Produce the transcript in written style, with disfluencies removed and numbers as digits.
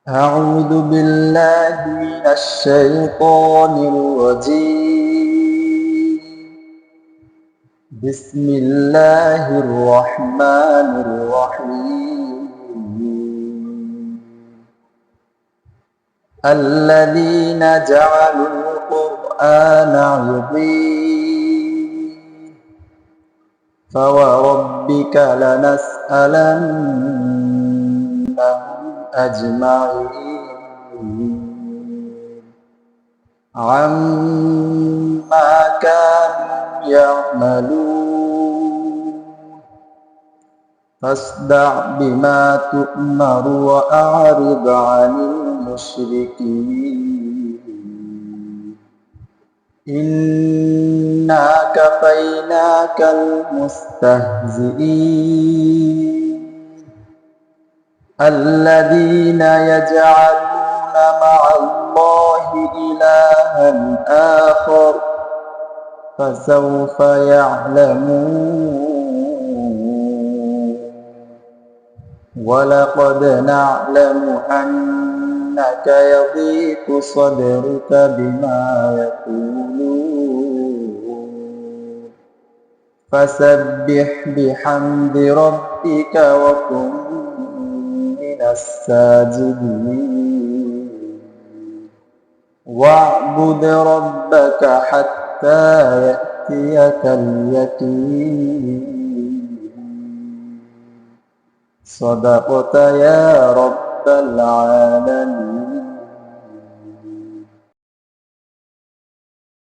أعوذ بالله من الشيطان الرجيم. بسم الله الرحمن الرحيم. الذين جعلوا القرآن عضين فوربك لنسألنهم أجمعين عما كانوا يعملون فاصدع بما تؤمر وأعرض عن المشركين إنا كفيناك المستهزئين الذين يجعلون مع الله إلها آخر فسوف يعلمون ولقد نعلم أنك يضيق صدرك بما يقولون فسبح بحمد ربك وكن من الساجدين واعبد ربك حتى يأتيك اليقين صدقت يا رب العالمين.